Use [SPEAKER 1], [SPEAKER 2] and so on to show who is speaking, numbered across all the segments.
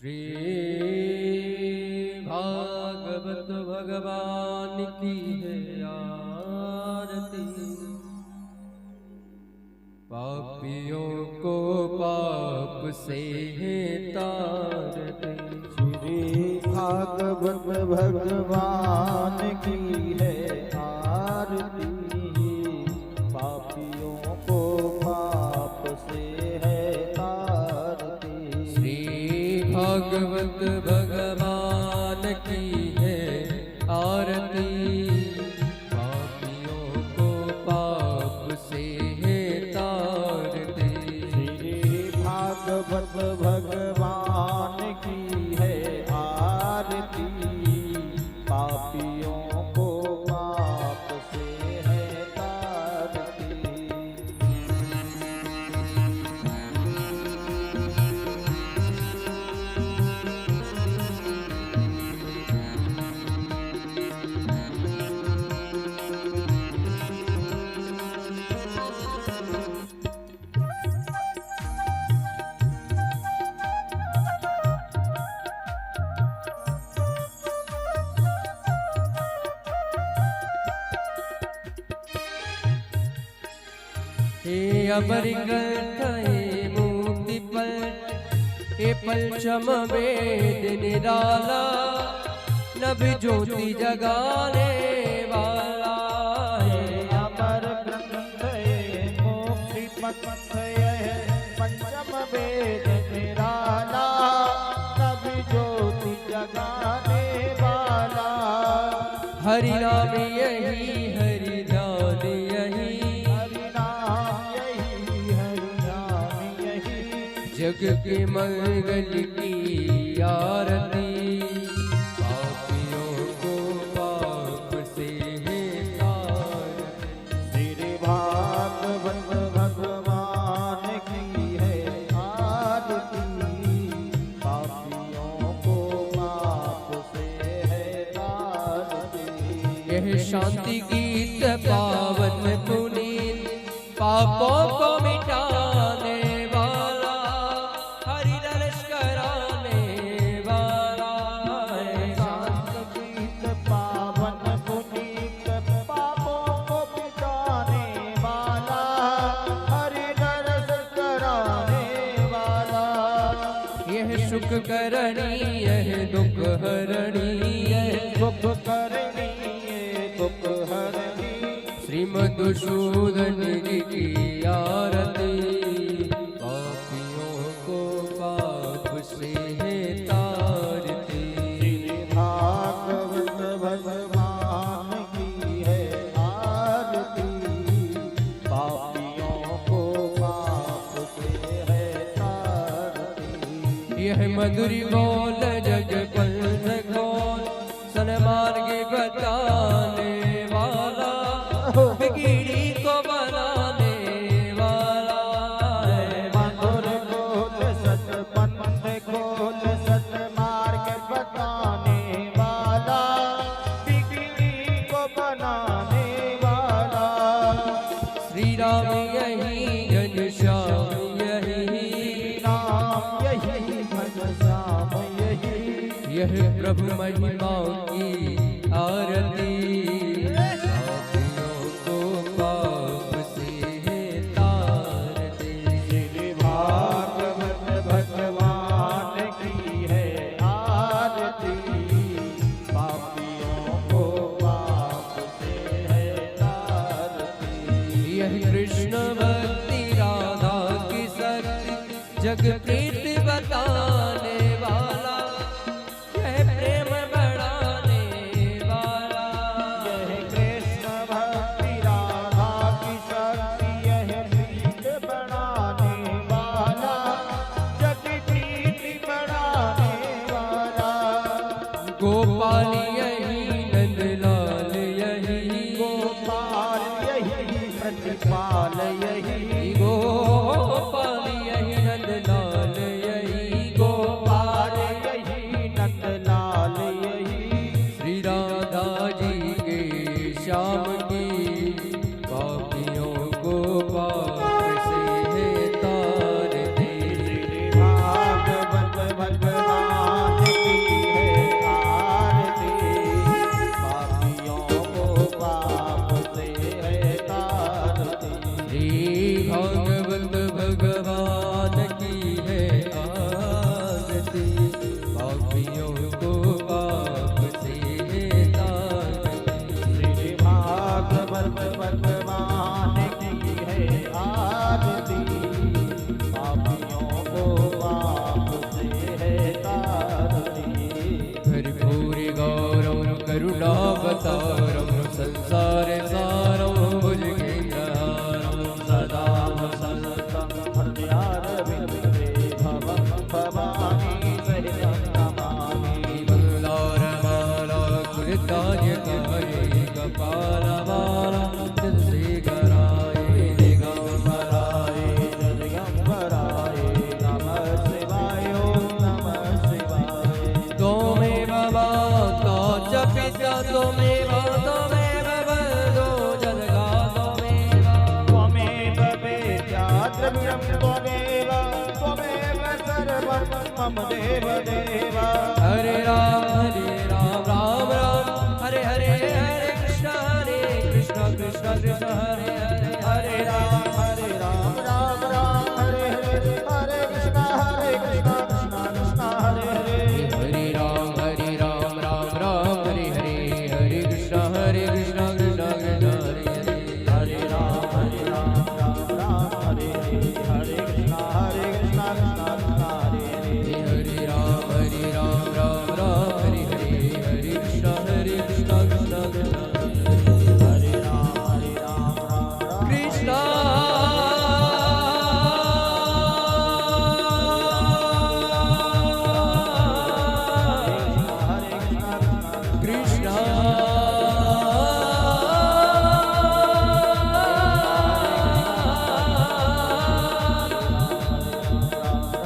[SPEAKER 1] श्री भागवत भगवान की है आरती। पापियों को पाप से है तारते।
[SPEAKER 2] श्री भागवत भगवान की है आरती। पापियों को पाप से है तारती।
[SPEAKER 1] श्री भागवत भगवान की है आरती। पापियों को पाप से है तारते।
[SPEAKER 2] श्री भागवत भगवान की है आरती। पापियों को पाप से है तारती।
[SPEAKER 1] हे अमरकंठ हे मुक्ति पलट, हे पलचम वेद निराला, नभ ज्योति जगाने वाला।
[SPEAKER 2] हे अमर ग्रंथ ये मुक्ति पथ ये पंचम वेद निराला। नभ ज्योति जगाने वाला।
[SPEAKER 1] हरि नाम यही हरि ध्यान यही,
[SPEAKER 2] हरि नाम यही हरि नाम यही।
[SPEAKER 1] जग के मंगल की आरती। पापियों को पाप से है तारते।
[SPEAKER 2] श्री भागवत भगवान की है आरती। पापियों को पाप से है तारती।
[SPEAKER 1] यह शांति गीत पावन पुनीत, पापों को मिटाने वाला, हरि दर्श कराने वाला है।
[SPEAKER 2] शांत गीत पावन पुनीत, पापों को मिटाने वाला, हरि दर्श कराने वाला।
[SPEAKER 1] यह सुख करणी यह दुख हरणी,
[SPEAKER 2] यह सुख करनी ये दुख हरनी।
[SPEAKER 1] श्री मधुसूदन जी की आरती। पापियों को पाप से है तारते।
[SPEAKER 2] श्री भागवत भगवान की है आरती। पापियों को पाप से है तारती।
[SPEAKER 1] यह मधुरी बोल जग पंथ खोल, सन्मार्ग बताने वाला, बिगड़ी को बनाने वाला है।
[SPEAKER 2] मधुर खोल सत पंथ खोल, सत मार्ग बताने वाला, बिगड़ी को बनाने वाला।
[SPEAKER 1] श्री राम यही घनश्याम यही,
[SPEAKER 2] नाम यही घनश्याम यही।
[SPEAKER 1] यह प्रभु महिमा की आरती। पापियों को पाप से है तारते।
[SPEAKER 2] श्री भागवत भगवान की है आरती। पापियों को पाप से है तारती।
[SPEAKER 1] यह कृष्ण भक्ति राधा की शक्ति, जग प्रीति बताने वाला, यह प्रेम बढ़ाने वाला।
[SPEAKER 2] यह कृष्ण भक्ति राधा की शक्ति, यह प्रीत बढ़ाने वाला, जग प्रीति बढ़ाने वाला।
[SPEAKER 1] गोपाल यही नंदलाल यही,
[SPEAKER 2] गोपाल यही प्रतिपाल यही।
[SPEAKER 1] गोपाल यही नंदलाल यही,
[SPEAKER 2] गोपाल यही नंदलाल यही।
[SPEAKER 1] श्री राधा जी के श्याम की। पापियों को पाप से है तारते।
[SPEAKER 2] श्री भागवत भगवान मम देव देवा।
[SPEAKER 1] हरे राम राम राम हरे हरे हरे कृष्ण कृष्ण कृष्ण हरे हरे
[SPEAKER 2] हरे राम राम राम हरे हरे हरे कृष्ण कृष्ण कृष्ण हरे हरे।
[SPEAKER 1] हरे राम राम राम हरे हरे हरे कृष्ण कृष्ण कृष्ण हरे हरे।
[SPEAKER 2] हरे राम राम राम हरे हरे हरे कृष्ण कृष्ण कृष्ण हरे हरे।
[SPEAKER 1] हरे राम राम राम हरे हरे हरे कृष्ण कृष्ण कृष्ण कृष्ण
[SPEAKER 2] हरे राम राम
[SPEAKER 1] कृष्ण कृष्ण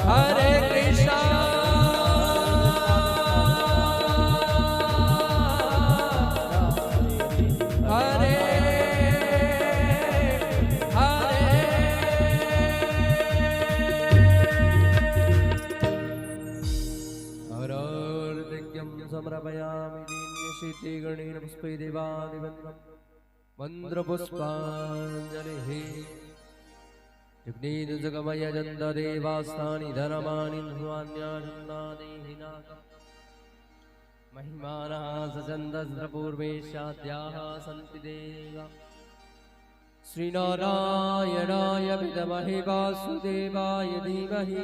[SPEAKER 1] हरे कृष्ण हरे हरर्दिक्यं समर्पयामि दिन्यशीते गणेन पुष्पै देवादिवन्दनं मन्त्रपुष्पाञ्जलिः। यज्ञेन जगमयजन्त देवास्तानि धर्माणि ध्वान्यान्नादेहिनाकम् महिमानः सचन्दस्रपूर्वेशाद्याः सन्ति देवा। श्रीनारायणाय विद्महे वासुदेवाय धीमहि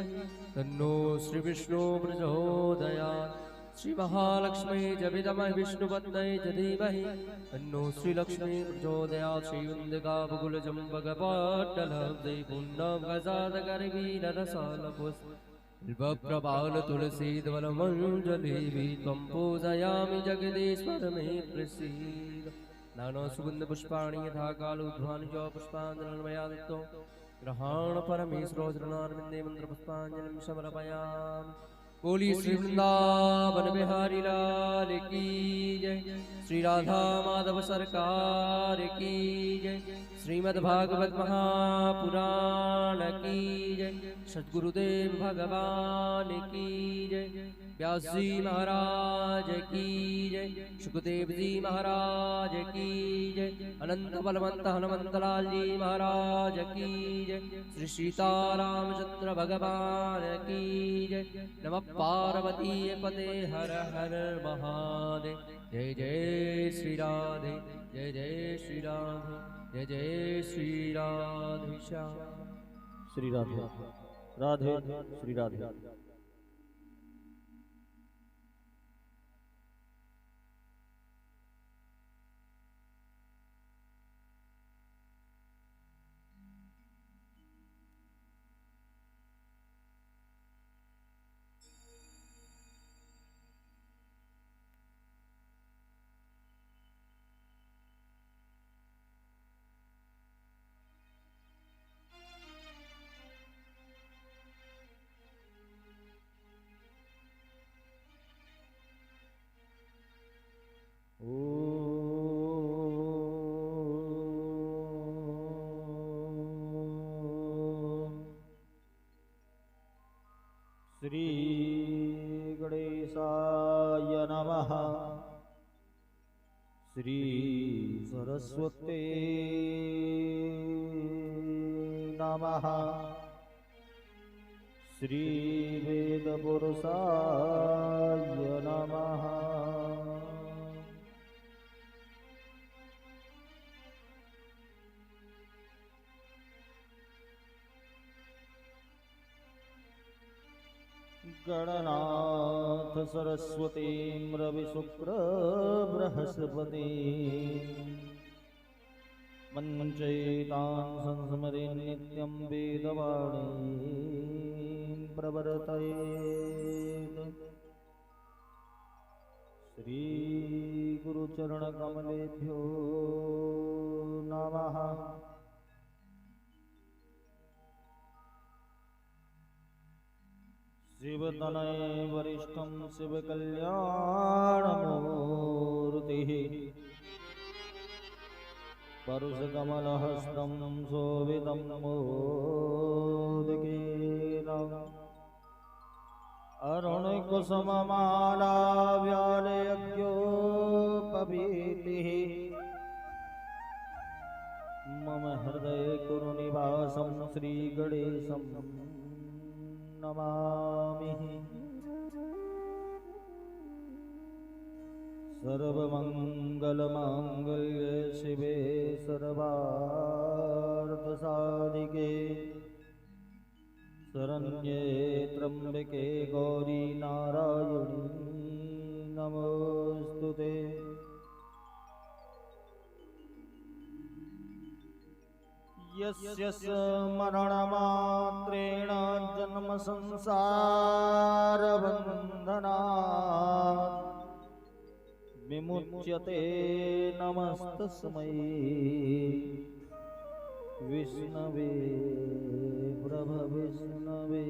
[SPEAKER 1] तन्नो श्रीविष्णु प्रचोदयात्। श्रीमहालक्ष्मी च विद्महे विष्णुपत्न्यै च धीमहि तन्नो श्रीलक्ष्मी प्रचोदयात्। श्रीवन्दकाबकुलचम्पकपाटलब्धे पुण्डं तुलसीधवलमञ्जलिः त्वं पूजयामि जगदीश्वर मे प्रसीद। नाना सुगंध पुष्पाणि यथा कालोध्वानि च पुष्पाञ्जलिर्मया दत्तो ग्रहाण परमेश्वरोचरणारविन्दे मंत्र पुष्पाञ्जलिं समर्पयामि। बोलिए श्री वृंदावन बिहारी लाल की जय। श्री राधा माधव सरकार की जय। श्रीमद्भागवत महापुराण की जय। सद्गुरुदेव भगवान की जय। व्यास जी महाराज की जय। सुखदेव जी महाराज की जय। अनंत बलवंत हनुमंतलाल जी महाराज की जय। श्री सीतारामचंद्र भगवान की जय। नमः पार्वती पते हर हर महादेव। जय जय श्री राधे जय जय श्री राधे जय जय श्री राधे श्याम।
[SPEAKER 2] श्री राधे राधे श्री राधे। श्री गणेशाय नमः। श्री सरस्वती नमः। श्री वेदपुरुषाय नमः। गणनाथ सरस्वतीं रविशुक्र बृहस्पति मञ्चैतान् संस्मरे नित्यं वेदवाणीं प्रवर्तयेत्। श्रीगुरुचरणकमलेभ्यो नमः। शिवतनय वरिष्ठं शिवकल्याणमूर्तिः परुषकमलहस्तं शोभितं मोदकेन कुसुममाला व्यालयज्ञोपवीतिः मम हृदये कुरु निवासं श्रीगणेशं नमामि। सर्वमङ्गलमाङ्गल्ये शिवे सर्वार्थसाधिके शरण्ये त्र्यम्बके गौरी नारायणी नमोस्तुते। यस्य स्मरणमात्रेण जन्म संसारबन्धनात् विमुच्यते नमस्तस्मै विष्णवे प्रभविष्णवे।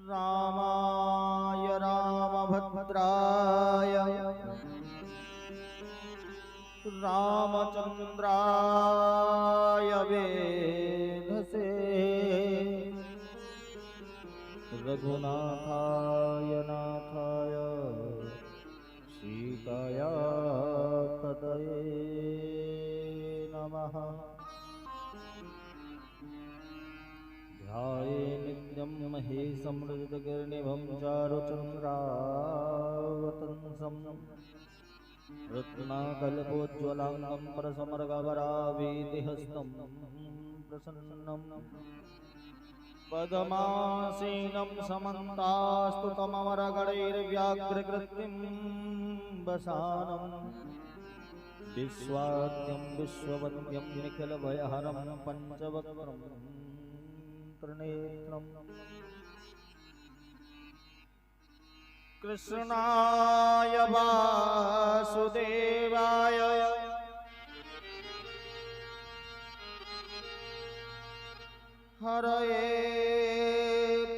[SPEAKER 2] रामाय रामभद्राय रामचन्द्राय वेधसे रघुनाथाय नाथाय सीताया तदये नमः। ध्याये नित्यं महेशं हृदयनिभं चारुचन्द्रावतंसं रत्नाकल्पोज्ज्वलाङ्गं प्रसमरगवरावेदिहस्तं प्रसन्नं पद्मासीनं समन्तास्तुतममरगणैर्व्याघ्रकृतिं वसानं विश्वाद्यं विश्ववन्द्यं निखिलभयहरं पञ्चवक्त्रं त्रिनेत्रम् कृष्णाय वासुदेवाय हरये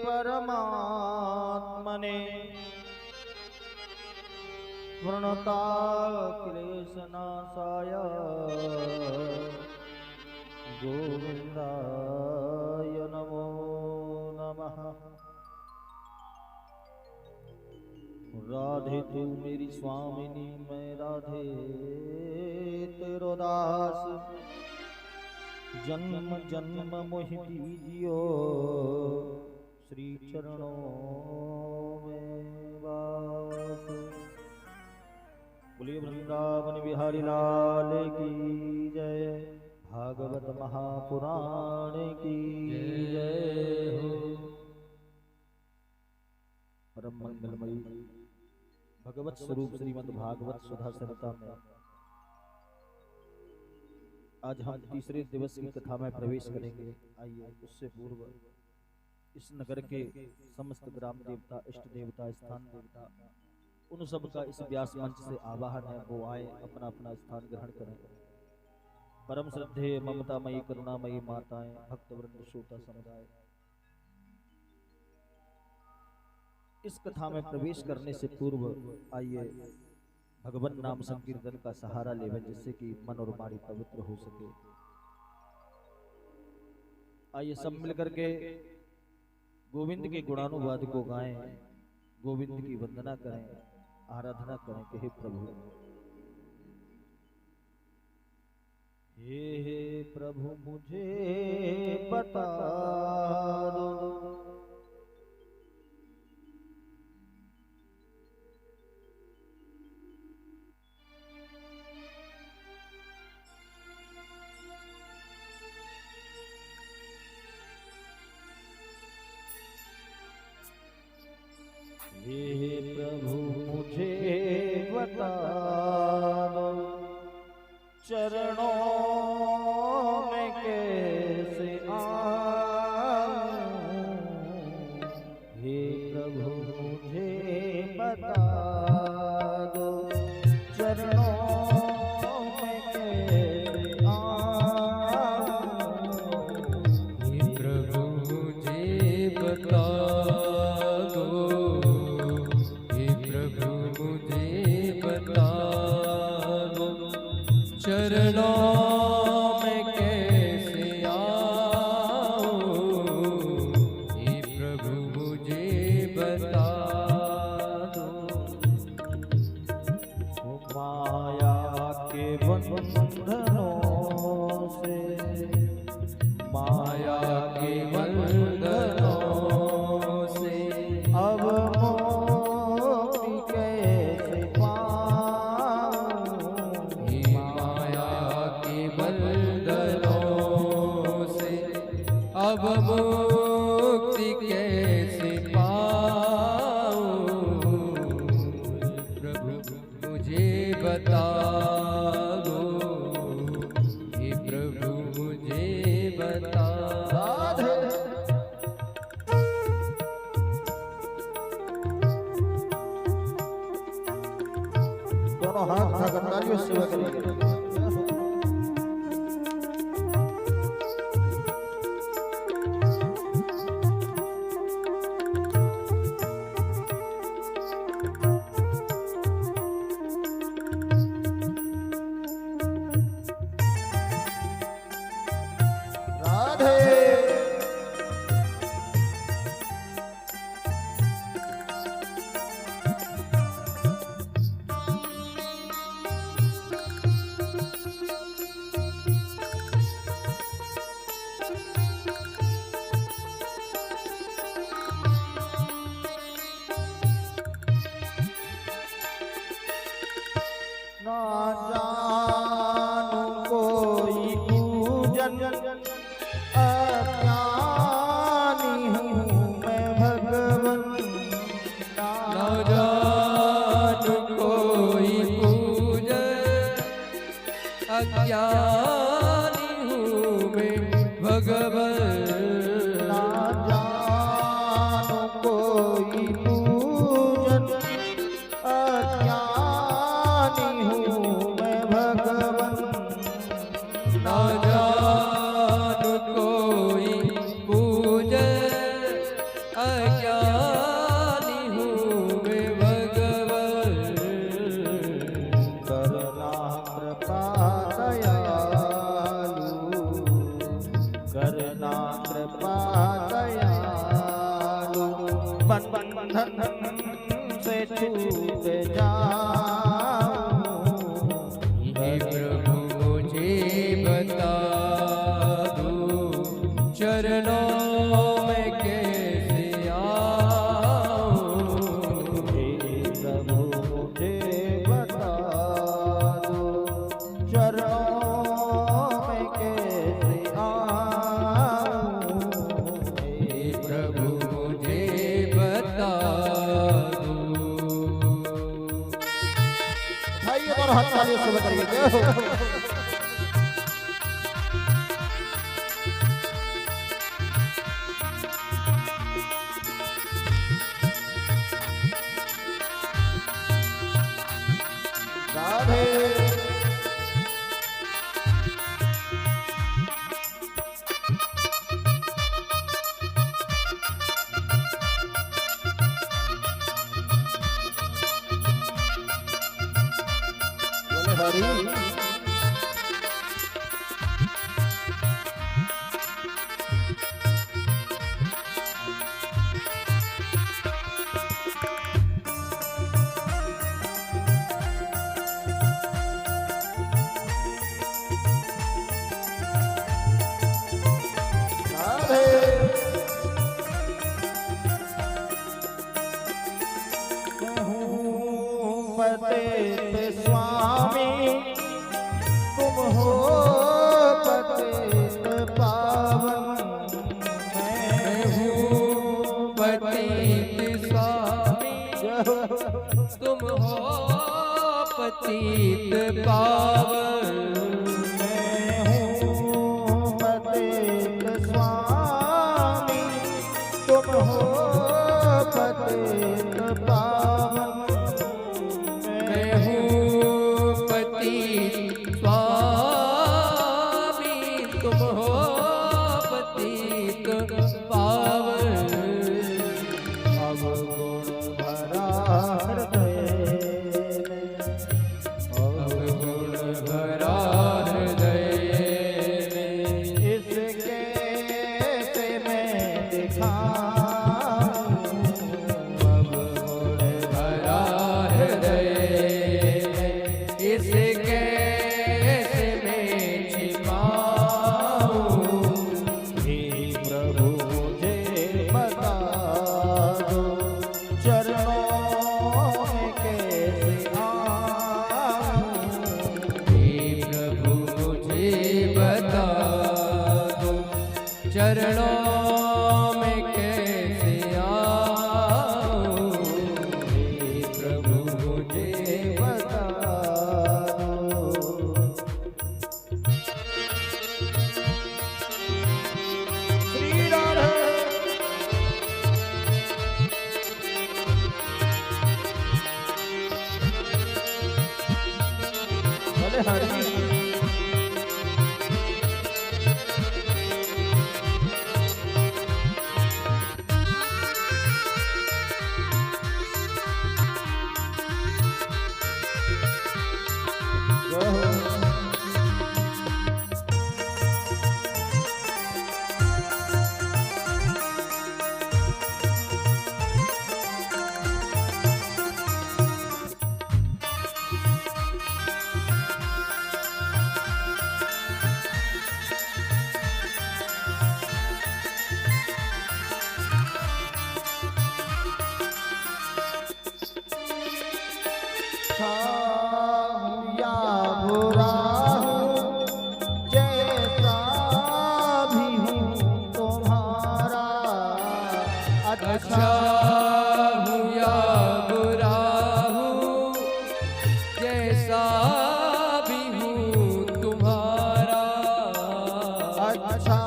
[SPEAKER 2] परमात्मने प्रणताक्लेशनाशाय गोविन्दाय नमो नमः। राधे तू मेरी स्वामिनी मैं राधे तेरो दास जन्म जन्म मोहि दीजियो श्री चरणों में वास। बोलिए वृंदावन बिहारी लाल की जय। भागवत महापुराण की जय हो। परम मंगलमयी भगवत स्वरूप श्रीमद् भागवत सुधा सरिता में आज हम तीसरे दिवस की कथा में प्रवेश करेंगे। आइए उससे पूर्व इस नगर के समस्त ग्राम देवता, इष्ट देवता, स्थान देवता, उन सब का इस व्यास मंच से आवाहन है, वो आए अपना अपना स्थान ग्रहण करें। परम श्रद्धेय ममतामयी करुणामयी माताएं, भक्तवृंद, श्रोता समुदाय, इस कथा में प्रवेश करने से पूर्व आइए भगवान नाम संकीर्तन का सहारा लेवे, जिससे कि मन और वाणी पवित्र हो सके। आइए सब मिलकर के गोविंद के गुणानुवाद को गाएं, गोविंद की वंदना करें, आराधना करें कि हे प्रभु, हे प्रभु मुझे बता दो हे प्रभु मुझे बता दो चरणों में कैसे आऊं,
[SPEAKER 1] अब मुक्ति कैसे पाऊं प्रभु मुझे बता दो, हे प्रभु मुझे बता।
[SPEAKER 2] दोनों हाथ उठाकर तालियों से सेवा करेंगे।
[SPEAKER 1] अज्ञानी हूँ मैं भगवन,
[SPEAKER 2] ना जानू कोई पूजन, अज्ञानी हूँ मैं भगवन,
[SPEAKER 1] ना जानू कोई पूजन, अज्ञानी हूँ मैं भगवन।
[SPEAKER 2] करना कृपा करना कृपा दयालु, बंधन से छूट जाऊं,
[SPEAKER 1] हे प्रभु मुझे बता दो, चरणों में कैसे आऊं।
[SPEAKER 2] हे प्रभु मुझे बता दो, चरणों में कैसे हाथ तालियों से बताइए जय हो। राधे हरि पतित स्वामी तुम हो पतित पावन, मैं हूँ
[SPEAKER 1] पतित स्वामी तुम हो पतित पावन,
[SPEAKER 2] मैं हूँ पतित स्वामी तुम हो पतित पावन,
[SPEAKER 1] स्वामी तुम हो पतित पावन।
[SPEAKER 2] अब गुण भरा हृदय में,
[SPEAKER 1] अब गुण भरा हृदय में,
[SPEAKER 2] इसके से मैं दिखाऊं, अब गुण
[SPEAKER 1] भरा हृदय में, इसके से मैं छिपाऊं, चरणों में कैसे आऊं हे प्रभु मुझे बता दो।
[SPEAKER 2] श्री राधे भले हरि या बुरा हूँ जैसा भी हूँ तुम्हारा
[SPEAKER 1] अच्छा हूँ या बुरा हूँ जैसा भी हूँ तुम्हारा।
[SPEAKER 2] अच्छा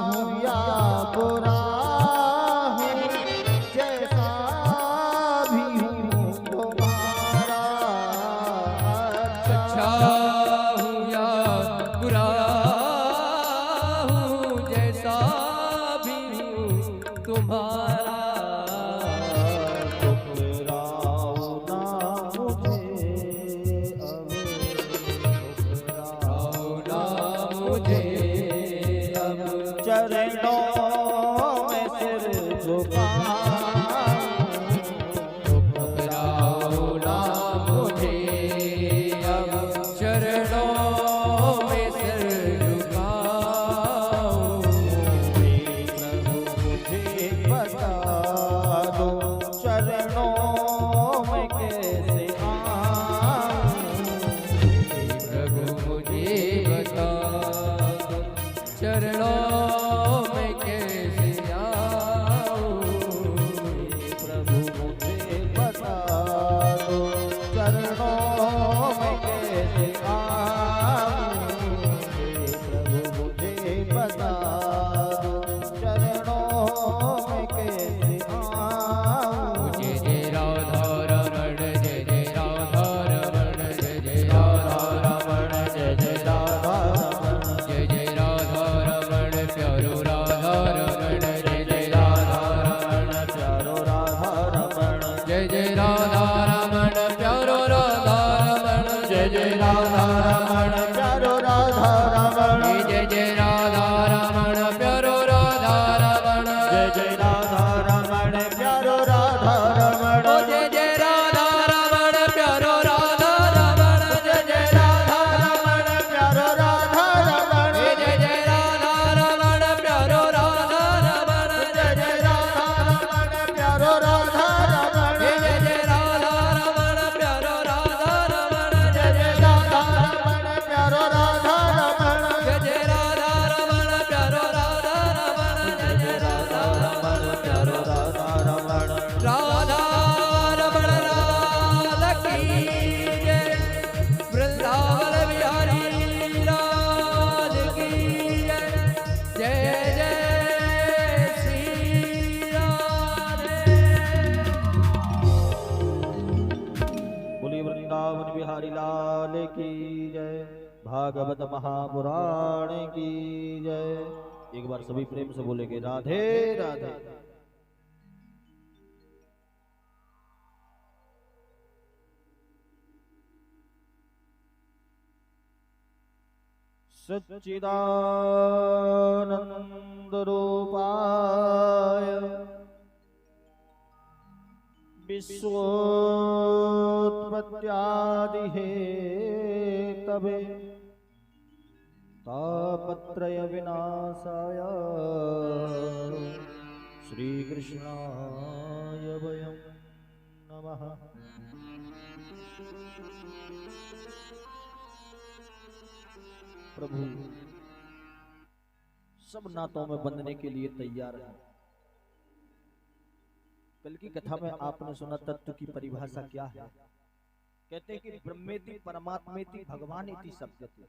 [SPEAKER 2] हूँ या बुरा हूँ जैसा भी हूँ तुम्हारा।
[SPEAKER 1] अच्छा हूँ या बुरा हूँ जैसा भी हूँ तुम्हारा।
[SPEAKER 2] ठुकराओ ना मुझे अब,
[SPEAKER 1] ठुकराओ ना मुझे अब,
[SPEAKER 2] चरणों में सिर झुकाऊं।
[SPEAKER 1] ठुकराओ ना मुझे अब, चरणों में सिर झुकाऊं।
[SPEAKER 2] हे प्रभु मुझे बता दो चरणों में कैसे आऊं।
[SPEAKER 1] हे प्रभु मुझे बता दो चरणों में कैसे आऊं।
[SPEAKER 2] हे प्रभु मुझे बता दो चरणों में कैसे आऊं। हे प्रभु मुझे बता दो चरणों में कैसे आऊं।
[SPEAKER 1] जय जय राधा रमण जय जय राधा रमण जय जय राधा रमण
[SPEAKER 2] जय जय राधा रमण
[SPEAKER 1] जय जय राधा रमण प्यारो राधा रमण जय जय राधा रमण
[SPEAKER 2] प्यारो राधा रमण
[SPEAKER 1] जय जय राधा रमण प्यारो राधा रमण
[SPEAKER 2] जय जय राधा रमण प्यारो राधा रमण
[SPEAKER 1] जय जय राधा रमण प्यारो राधा रमण
[SPEAKER 2] जय जय राधा रमण प्यारो राधा रमण
[SPEAKER 1] जय जय राधा रमण प्यारो राधा रमण जय जय राधा
[SPEAKER 2] रमण प्यारो राधा रमण
[SPEAKER 1] जय जय राधा रमण प्यारो राधा रमण जय जय राधा
[SPEAKER 2] रमण प्यारो राधा रमण
[SPEAKER 1] जय जय राधा रमण प्यारो राधा रमण जय जय
[SPEAKER 2] राधा रमण प्यारो राधा रमण
[SPEAKER 1] जय जय राधा रमण प्यारो राधा रमण जय जय राधा रमण प्यारो
[SPEAKER 2] राधा रमण
[SPEAKER 1] राधा रमण राधा की जय वृंदावन बिहारी लाल की जय जय जय श्री राधे।
[SPEAKER 2] बोलिए वृंदावन बिहारी लाल की जय। भागवत महापुराण की जय। एक बार सभी प्रेम से बोलेंगे राधे राधे। सच्चिदानंद रूपाय विश्वोत्पत्त्यादि हेतवे तापत्रय विनाशाय श्रीकृष्णाय वयं नमः। प्रभु सब नातों में बंधने के लिए तैयार है। कल की कथा में आपने सुना तत्व की परिभाषा क्या है। कहते हैं कि ब्रह्मेति परमात्मेति भगवान इति शब्दति।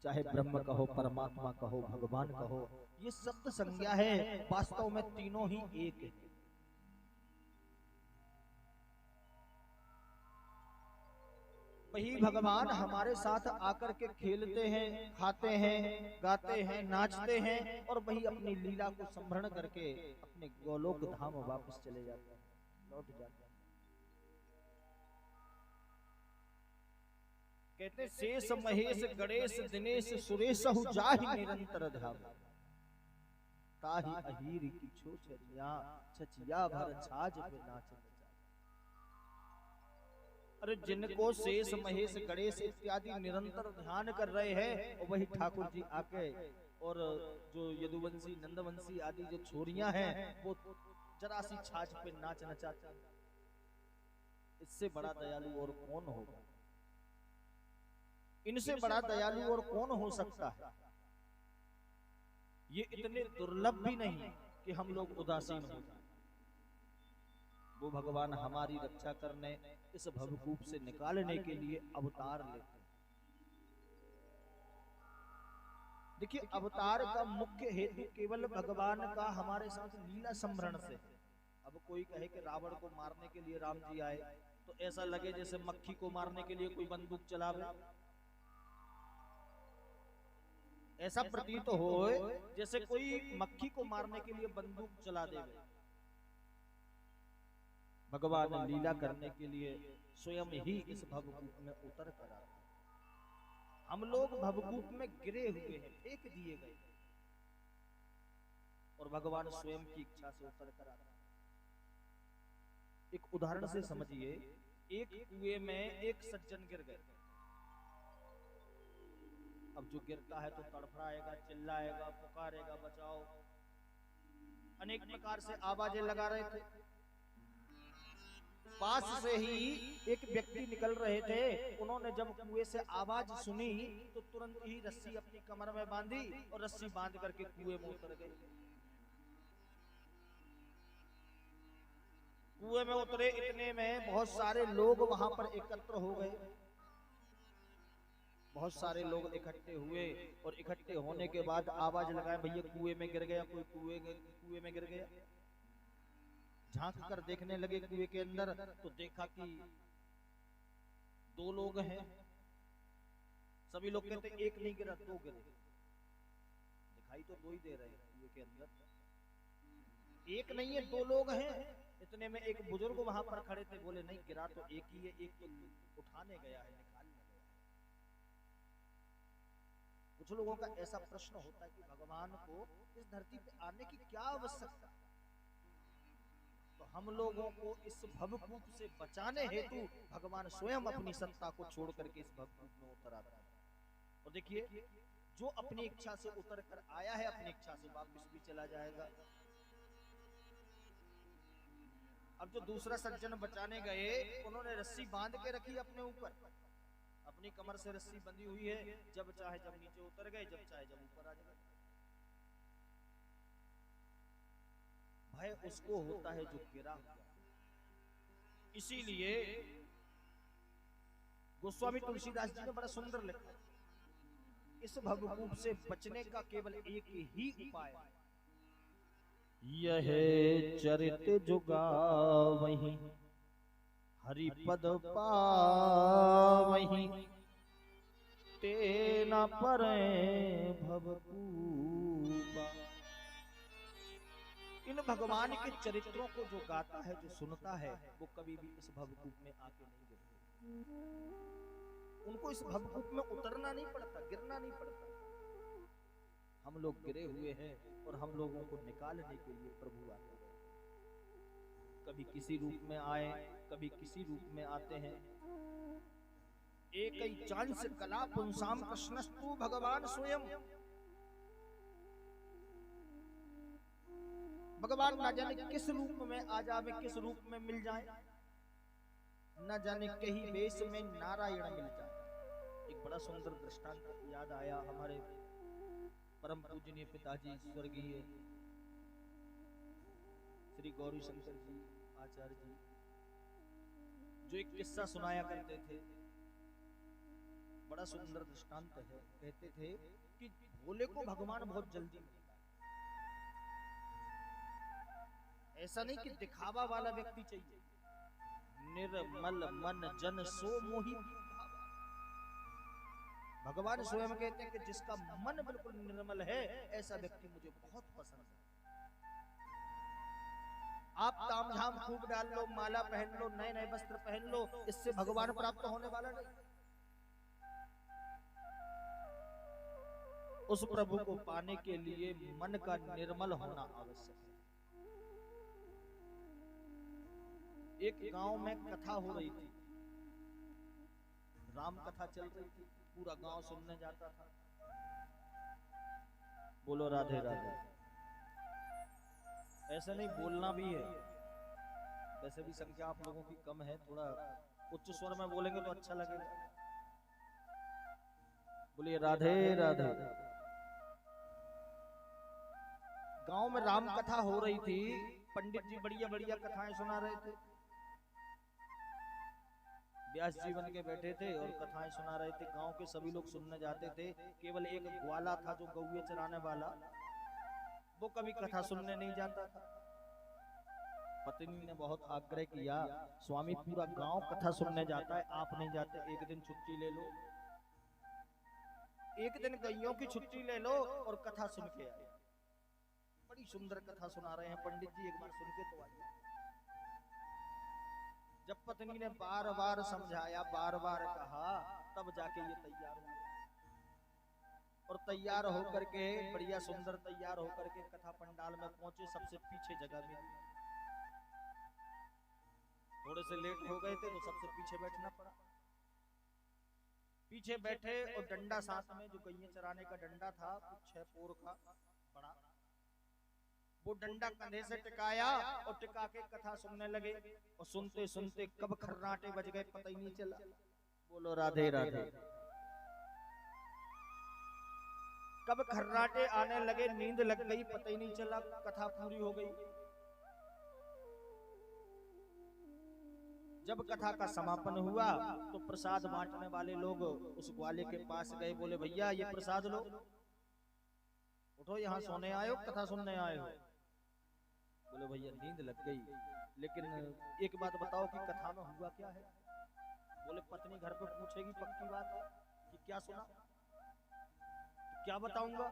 [SPEAKER 2] चाहे ब्रह्म कहो, परमात्मा कहो, भगवान कहो, ये शब्द संज्ञा है, वास्तव में तीनों ही एक है। वही भगवान हमारे साथ आकर के खेलते हैं, खाते हैं, गाते हैं, नाचते हैं, और वही अपनी लीला को संभरण करके अपने गोलोक धाम वापस चले जाते हैं, लौट जाते हैं। कहते शेष महेश गणेश दिनेश सुरेश जाहि निरंतर धाम ताहि अहीर की छोचरिया छचिया भर छाज पे नाचत। अरे जिनको शेष महेश गणेश इत्यादि निरंतर ध्यान कर रहे हैं, और वही ठाकुर जी आके और जो यदुवंशी नंदवंशी आदि जो छोरियां हैं वो जरा सी छाछ पे नाच नचाते हैं। इससे बड़ा दयालु और कौन होगा, इनसे बड़ा दयालु और कौन हो सकता है। ये इतने दुर्लभ भी नहीं कि हम लोग उदासीन हो जाएं। वो भगवान हमारी रक्षा करने, इस भवकूप से निकालने के लिए अवतार लेते हैं। देखिए, अवतार का मुख्य हेतु केवल भगवान का हमारे साथ लीला संभरण से। अब कोई कहे कि रावण को मारने के लिए राम जी आए, तो ऐसा लगे जैसे मक्खी को मारने के लिए कोई बंदूक चलावे। ऐसा प्रतीत हो जैसे कोई मक्खी को मारने के लिए बंदूक चला देवे। भगवान लीला करने के लिए स्वयं ही इस भवकूप में उतर कर आते हैं। हम लोग भवकूप में गिरे हुए हैं, फेंक दिए गए, और भगवान स्वयं की इच्छा से उतर कर आते हैं। एक उदाहरण से समझिए, एक कुएं में एक सज्जन गिर गए। अब जो गिरता है तो तड़फड़ाएगा, चिल्लाएगा, पुकारेगा, बचाओ, अनेक प्रकार से आवाजें लगा रहे थे। पास से ही एक व्यक्ति निकल रहे थे, उन्होंने जब कुएं से आवाज सुनी तो तुरंत ही रस्सी अपनी कमर में बांधी और रस्सी बांध करके कुएं में उतर गए। कुएं में उतरे, इतने में बहुत सारे लोग वहां पर एकत्र हो गए। बहुत सारे लोग इकट्ठे हुए, और इकट्ठे होने के बाद आवाज लगाए, भैया कुएं में गिर गया, कोई कुएं में गिर गया। झांक कर देखने लगे कुएं के अंदर, तो देखा कि दो लोग हैं। सभी लोग कहते एक नहीं गिरा, दो गिरे। दिखाई तो दो ही दे रहे हैं कुएं के अंदर, एक नहीं है, दो लोग हैं। इतने में एक बुजुर्ग वहां पर खड़े थे, बोले नहीं गिरा तो एक ही है, एक तो उठाने गया है, निकालने गया है। कुछ लोगों का ऐसा प्रश्न होता है कि भगवान को इस धरती पे आने की क्या आवश्यकता। तो हम लोगों को इस भवकूप से बचाने हेतु भगवान स्वयं अपनी सत्ता को छोड़ करके इस भवकूप में उतर आता है। और देखिए, जो अपनी इच्छा से उतर कर आया है, अपनी इच्छा से वापस भी चला जाएगा। अब जो दूसरा सज्जन बचाने गए, उन्होंने रस्सी बांध के रखी अपने ऊपर, अपनी कमर से रस्सी बंधी हुई है, जब चाहे जब नीचे उतर गए, जब चाहे जब ऊपर आ गए। भय उसको होता है जो गिरा हुआ। इसीलिए गोस्वामी तुलसीदास जी ने बड़ा सुंदर लिखा, इस भवकूप से बचने का केवल एक ही उपाय है, यह चरित जुगावहि हरिपद पावहि तेना परे भवकूपा। इन भगवान के चरित्रों को जो गाता है, जो सुनता है, वो कभी भी इस भवकूप में आके नहीं गिरता। उनको इस भवकूप में उतरना नहीं पड़ता, गिरना नहीं पड़ता। हम लोग गिरे हुए हैं, और हम लोगों को निकालने के लिए प्रभु आते हैं। कभी किसी रूप में आए, कभी किसी रूप में आते हैं। एक ही चांस कला पुंसाम कृष्णस्तु भगवान स्वयं। भगवान ना जाने किस रूप में आ जावे, किस रूप में मिल जाए, न जाने कहीं वेश में नारायण मिल जाए। एक बड़ा सुंदर दृष्टांत याद आया। हमारे परम परम पूजनीय पिताजी स्वर्गीय श्री गौरी शंकर जी आचार्य जी जो एक किस्सा सुनाया करते थे, बड़ा सुंदर दृष्टांत है। कहते थे कि भोले को भगवान बहुत जल्दी मिलता है। ऐसा नहीं कि दिखावा वाला व्यक्ति चाहिए, निर्मल मन जन सो मोहि भावा। भगवान स्वयं कहते हैं कि जिसका मन बिल्कुल निर्मल है ऐसा व्यक्ति मुझे बहुत पसंद है। आप तामझाम खूब डाल लो, माला पहन लो, नए नए वस्त्र पहन लो, इससे भगवान प्राप्त होने वाला नहीं। उस प्रभु को पाने के लिए मन का निर्मल होना आवश्यक है। एक गांव में कथा हो रही थी, राम कथा चल रही थी, पूरा गांव सुनने जाता था। बोलो राधे राधे। ऐसे नहीं बोलना भी है, वैसे भी संख्या आप लोगों की कम है, थोड़ा उच्च स्वर में बोलेंगे तो अच्छा लगेगा। बोलिए राधे राधे। गांव में राम कथा हो रही थी, पंडित जी बढ़िया बढ़िया कथाएं सुना रहे थे। व्यास जी बन के बैठे थे और कथाएं सुना रहे थे। गांव के सभी लोग सुनने जाते थे। केवल एक ग्वाला था जो गौए चराने वाला, वो कभी कथा सुनने नहीं जाता था। पत्नी ने बहुत आग्रह किया, स्वामी पूरा गांव कथा सुनने जाता है, आप नहीं जाते, एक दिन छुट्टी ले लो, एक दिन गैयों की छुट्टी ले लो और कथा सुन के आए। बड़ी सुंदर कथा सुना रहे हैं पंडित जी, एक बार सुन के तो आइए। जब पत्नी ने बार बार समझाया, बार बार कहा, तब जाके ये तैयार हुए। और तैयार होकर के बढ़िया सुंदर तैयार होकर के कथा पंडाल में पहुंचे। सबसे पीछे जगह मिली, थोड़े से लेट हो गए थे तो सबसे पीछे बैठना पड़ा। पीछे बैठे और डंडा साथ में, जो गैया चराने का डंडा था 6 पोर का बड़ा, वो डंडा कंधे से टिकाया और टिका के कथा सुनने लगे। और सुनते सुनते कब खर्राटे बज गए पता ही नहीं चला। बोलो राधे राधे। कब खर्राटे आने लगे, नींद लग गई, पता ही नहीं चला, कथा पूरी हो गई। जब कथा का समापन हुआ तो प्रसाद बांटने वाले लोग उस ग्वाले के पास गए, बोले भैया ये प्रसाद लो, उठो, यहाँ सोने आए हो कथा सुनने आए हो? बोले भैया नींद लग गई, लेकिन एक बात बताओ कि कथा में हुआ क्या है? बोले पत्नी घर पे पूछेगी, पक्की बात है कि क्या सुना, तो क्या बताऊंगा,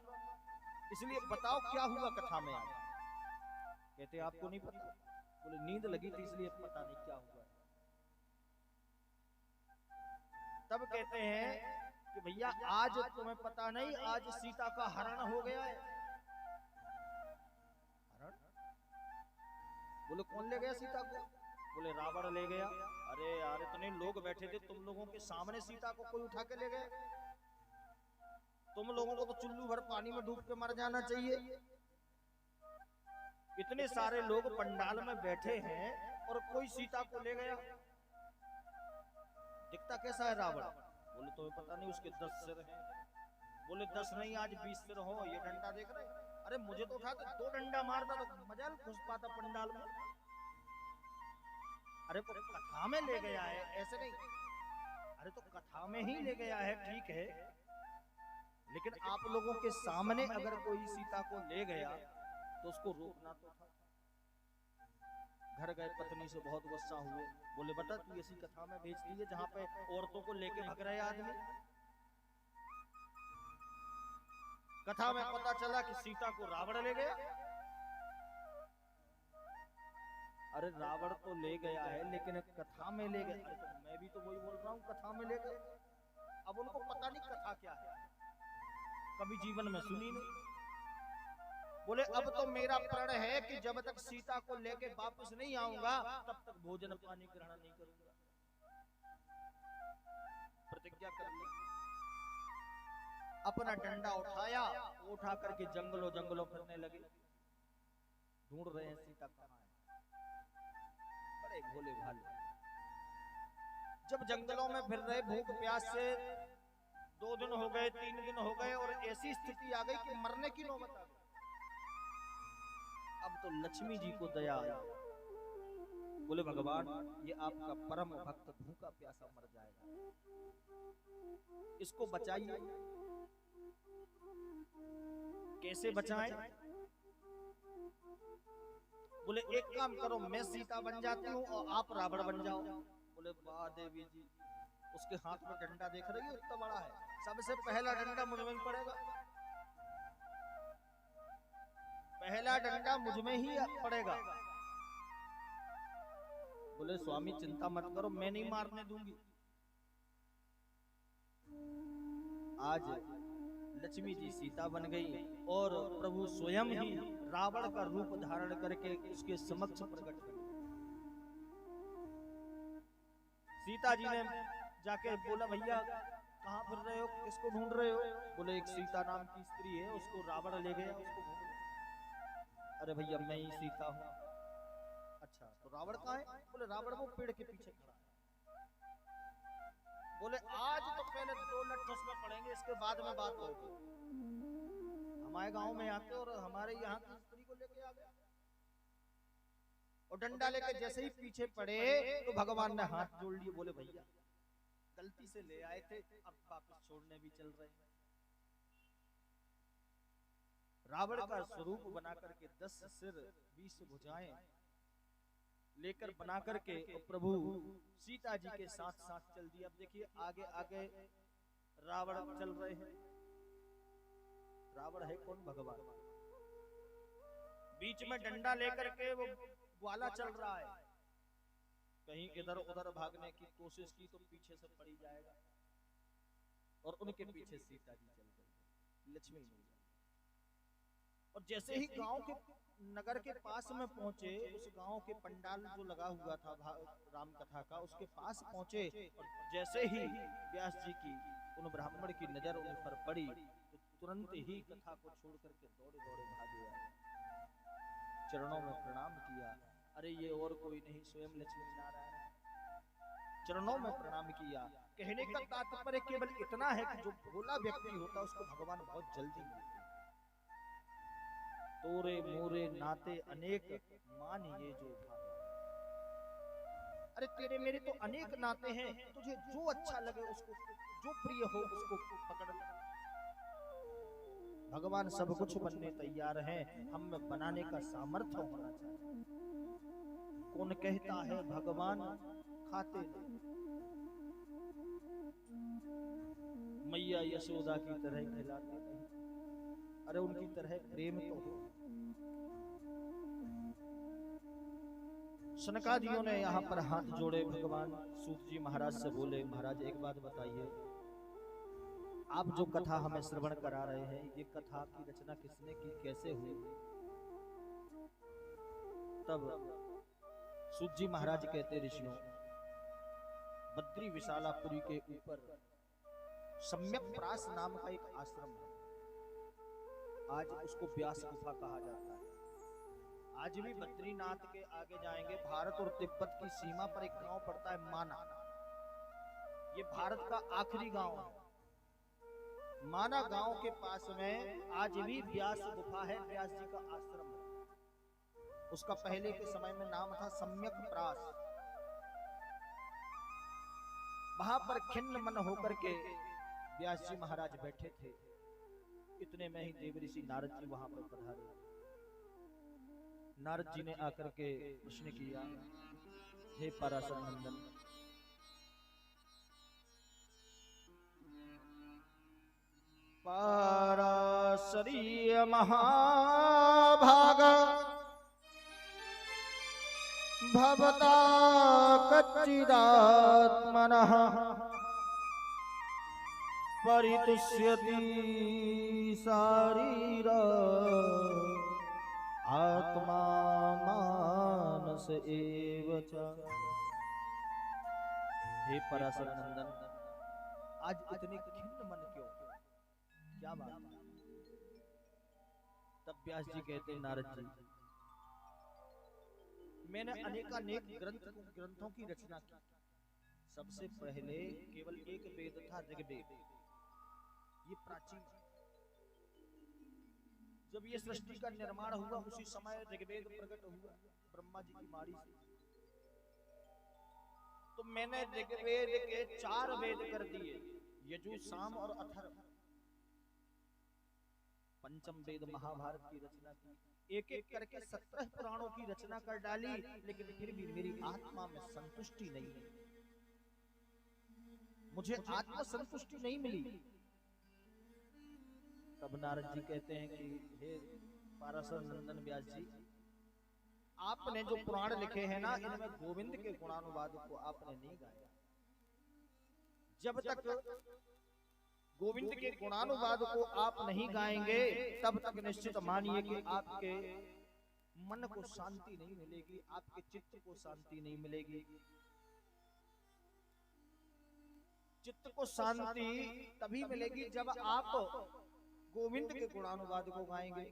[SPEAKER 2] इसलिए बताओ क्या हुआ कथा में आज। कहते आपको नहीं पता? बोले नींद लगी थी इसलिए पता नहीं क्या हुआ। तब कहते हैं कि भैया आज तुम्हें पता नहीं, आज सीता का हरण हो गया है। हरण? बोले कौन ले गया सीता को? बोले रावण ले गया। अरे यार इतने लोग बैठे थे, तुम लोगों के सामने सीता को कोई उठा के ले गया? तुम लोगों को तो चुल्लू भर पानी में डूब के मर जाना चाहिए। इतने सारे लोग पंडाल में बैठे हैं और कोई सीता को ले गया। दिखता कैसा है रावण? बोले तुम्हें पता नहीं, उसके 10 सिर हैं। बोले 10 नहीं आज 20 सिर हो। ये डंडा देख रहे? अरे मुझे तो उठा के 2 डंडा मारता तो मजा घुस पाता पंडाल में। अरे तो कथा में ले गया है, ऐसे नहीं। अरे तो कथा में ही ले गया है, ठीक है, लेकिन आप लोगों के सामने अगर कोई सीता को ले गया तो उसको रोकना तो था। घर गए, पत्नी से बहुत गुस्सा हुए। बोले बता तू ऐसी कथा में भेज दी है जहां पे औरतों को लेके भग रहे आदमी। कथा में पता चला कि सीता को रावण ले गया। अरे रावण तो ले गया है लेकिन कथा में ले गया। अरे तो मैं भी तो वही बोल रहा हूँ, कथा में ले गया। अब उनको पता नहीं कथा क्या है, कभी जीवन में सुनी नहीं। बोले अब तो मेरा प्रण है कि जब तक सीता को लेके वापस नहीं आऊंगा तब तक भोजन पानी ग्रहण नहीं करूंगा। प्रतिज्ञा कर ली। अपना डंडा उठाया, उठा करके जंगलों जंगलों फिरने लगे, ढूंढ रहे हैं सीता कहाँ है। बड़े भोले भाले। जब जंगलों में फिर रहे, भूख प्यास से 2 दिन हो गए, 3 दिन हो गए और ऐसी स्थिति आ गई कि मरने की नौबत आ गई। अब तो लक्ष्मी जी को दया आई, बोले भगवान ये आपका परम भक्त भूखा प्यासा मर जाएगा, इसको बचाइए। कैसे बचाएं? बोले एक काम करो, मैं सीता बन जाती हूँ और आप रावण बन जाओ। बोले वाह देवी जी, उसके हाथ में डंडा देख रही हो इतना बड़ा है, सबसे पहला डंडा मुझ में ही पड़ेगा, पहला डंडा मुझ में ही पड़ेगा। बोले स्वामी चिंता मत करो, मैं नहीं मारने दूंगी। आज लक्ष्मी जी सीता बन गई और प्रभु स्वयं ही रावण का रूप धारण करके उसके समक्ष प्रकट हुए। सीता जी ने जाके बोला भैया कहाँ फिर रहे हो, किसको ढूंढ रहे हो? बोले एक सीता नाम की स्त्री है, उसको रावण ले गया, उसको ढूंढ रहे। अरे भैया मैं ही सीता हूँ। अच्छा तो रावण कहाँ है? बोले रावण वो पेड़ के पीछे खड़ा है। बोले आज तो पहले 2 लठ उसमें पड़ेंगे, इसके बाद में बात होगी। हमारे गांव में आके और हमारे यहाँ की स्त्री को लेके आ गया और डंडा लेके जैसे ही पीछे पड़े तो भगवान ने हाथ जोड़ लिए। बोले भैया गलती से ले आए थे, अब वापस छोड़ने भी चल रहे हैं। रावण का स्वरूप बना करके 10 सिर 20 भुजाएं लेकर बना करके प्रभु सीता जी के साथ साथ चल दिया। अब देखिए आगे आगे रावण चल रहे हैं। रावण है कौन? भगवान। बीच में डंडा लेकर के वो ग्वाला चल रहा है, कहीं इधर उधर भागने की कोशिश की तो पीछे से पड़ी जाएगा। और उनके पीछे सीता जी चल गई, लक्ष्मी मैया। और जैसे ही गांव के नगर के पास में पहुंचे, उस गांव के पंडाल जो लगा हुआ था राम कथा का, उसके पास पहुंचे और जैसे ही व्यास जी की उन ब्राह्मण की नजर उन पर पड़ी तो तुरंत ही कथा को छोड़ करके दौड़े दौड़े भागे आए, चरणों में प्रणाम किया। अरे ये और कोई नहीं, स्वयं लक्ष्मी नारायण। चरणों में प्रणाम किया। कहने का तात्पर्य केवल इतना है कि जो भोला व्यक्ति होता है उसको भगवान बहुत जल्दी मिलते हैं। तोरे मोरे नाते अनेक मान ये जो भावे। अरे तेरे मेरे तो अनेक नाते हैं, तुझे जो अच्छा लगे उसको, जो प्रिय हो उसको पकड़ ले। भगवान सब कुछ बनने तैयार हैं, हम में बनाने का सामर्थ्य होना चाहिए। कौन कहता है भगवान खाते नहीं? मैया यशोदा की तरह खिलाते नहीं, अरे उनकी तरह प्रेम तो हो। सनकादियों ने यहाँ पर हाथ जोड़े, भगवान सूत जी महाराज से बोले महाराज एक बात बताइए, आप जो कथा हमें श्रवण करा रहे हैं, ये कथा की रचना किसने की, कैसे हुई? तब सूत जी महाराज कहते ऋषियों, बद्री विशालापुरी के ऊपर सम्यक प्रास नाम का एक आश्रम है, आज उसको व्यास गुफा कहा जाता है। आज भी बद्रीनाथ के आगे जाएंगे, भारत और तिब्बत की सीमा पर एक गांव पड़ता है माना, ये भारत का आखिरी गांव है। माना गांव के पास में आज भी व्यास गुफा है, व्यास जी का आश्रम है। उसका पहले के समय में नाम था सम्यक प्रास। वहां पर खिन्न मन होकर के व्यास जी महाराज बैठे थे। इतने में ही देवऋषि नारद जी वहां पर पधारे। नारद जी ने आकर के प्रश्न किया, हे पराशर नंदन, पराशरीय महाभाग भवता कच्चिदात्मनः परितुष्यति शारीर आत्मा मानस एव च। हे पराशर नंदन, आज इतने खिन्न मन क्यों, क्या बात? तब व्यास जी कहते, नारद जी मैंने अनेकानेक ग्रंथों की रचना की। सबसे पहले केवल एक वेद था, ऋग्वेद। ये प्राचीन, जब ये सृष्टि का निर्माण हुआ उसी समय ऋग्वेद प्रकट हुआ ब्रह्मा जी की मारी से। तो मैंने ऋग्वेद के 4 वेद कर दिए, यजु, साम और अथर्व। पंचम वेद महाभारत की रचना की, एक एक करके 17 पुराणों की रचना कर डाली, लेकिन फिर भी मेरी आत्मा में संतुष्टि नहीं है, मुझे आत्म संतुष्टि नहीं मिली। तब नारद जी कहते हैं कि हे पाराशर नंदन व्यास जी, आपने जो पुराण लिखे हैं ना, इनमें गोविंद के गुणानुवाद को आपने नहीं गाया। जब तक गोविंद के गुणानुवाद को आप नहीं गाएंगे, तब तक निश्चित मानिए कि आपके मन को शांति नहीं मिलेगी, आपके चित्त को शांति नहीं मिलेगी। चित्त को शांति तभी मिलेगी जब आप गोविंद के गुणानुवाद को गाएंगे।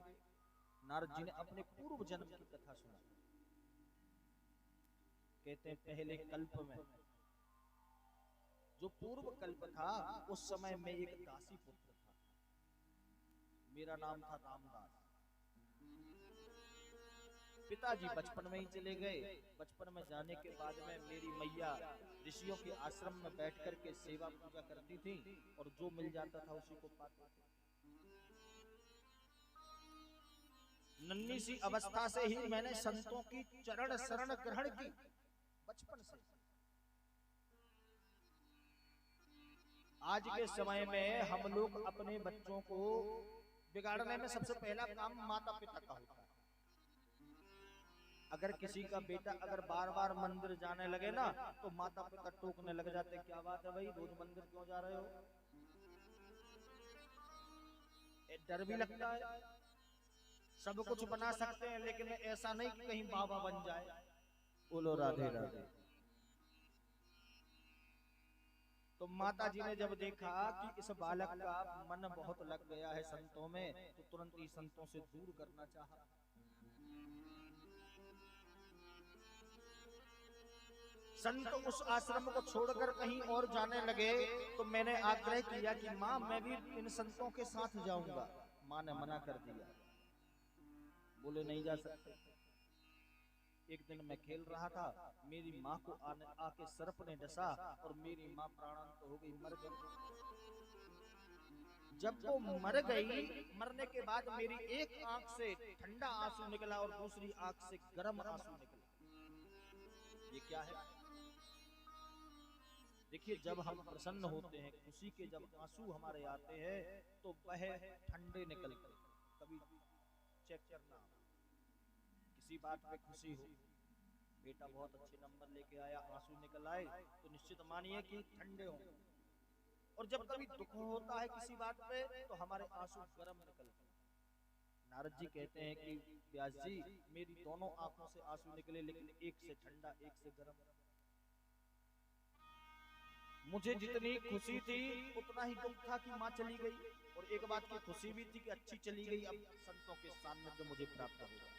[SPEAKER 2] नारद जी ने अपने पूर्व जन्म की कथा सुना। कहते हैं पहले कल्प में, जो पूर्व कल्प था, उस समय में एक दासी पुत्र था, मेरा नाम था रामदास। पिताजी बचपन में ही चले गए। बचपन में जाने के बाद में मेरी मैया ऋषियों के आश्रम में बैठ कर के सेवा पूजा करती थी, और जो मिल जाता था उसी को पाते थे। नन्ही सी अवस्था से ही मैंने संतों की चरण शरण ग्रहण की, बचपन से। आज के समय में हम लोग अपने बच्चों को बिगाड़ने में सबसे पहला काम माता पिता का होता है। अगर किसी का बेटा अगर बार बार मंदिर जाने लगे ना, तो माता पिता टोकने लग जाते, क्या बात है भाई, रोज मंदिर क्यों जा रहे हो? डर भी लगता है। सब कुछ बना सकते हैं, लेकिन ऐसा नहीं कि कहीं बाबा बन जाए। बोलो राधे राधे। तो माता जी ने जब देखा कि इस बालक का मन बहुत लग गया है संतों में, तो तुरंत ही संतों से दूर करना चाहा। संत उस आश्रम को छोड़कर कहीं और जाने लगे, तो मैंने आग्रह किया कि माँ, मैं भी इन संतों के साथ जाऊंगा। माँ ने मना कर दिया, बोले नहीं जा सकते। एक दिन मैं खेल रहा था, मेरी माँ को आके सर्प ने डसा और मेरी माँ प्राणांत हो गई, मर गई। जब वो मर गई, मरने के बाद मेरी एक आंख से ठंडा आंसू निकला और दूसरी आंख से गर्म आंसू निकला। ये क्या है? देखिए, जब हम प्रसन्न होते हैं, खुशी के जब आंसू हमारे आते हैं, तो वह ठंडे निकलते। कभी चेक करना, किसी बात पे खुशी हो, बेटा बहुत अच्छे नंबर लेके आया, आंसू निकल आए, तो निश्चित मानिए कि ठंडे हों। और जब कभी दुख होता है किसी बात पे, तो हमारे आंसू गर्म निकलते हैं। नारद जी कहते हैं कि व्यास जी, मेरी दोनों आंखों से आंसू निकले, लेकिन एक से ठंडा एक से गर्म। मुझे जितनी खुशी थी उतना ही दुख था कि माँ चली गई, और एक बात की खुशी भी थी कि अच्छी चली गई, अब संतों के सानिध्य मुझे प्राप्त हो गया।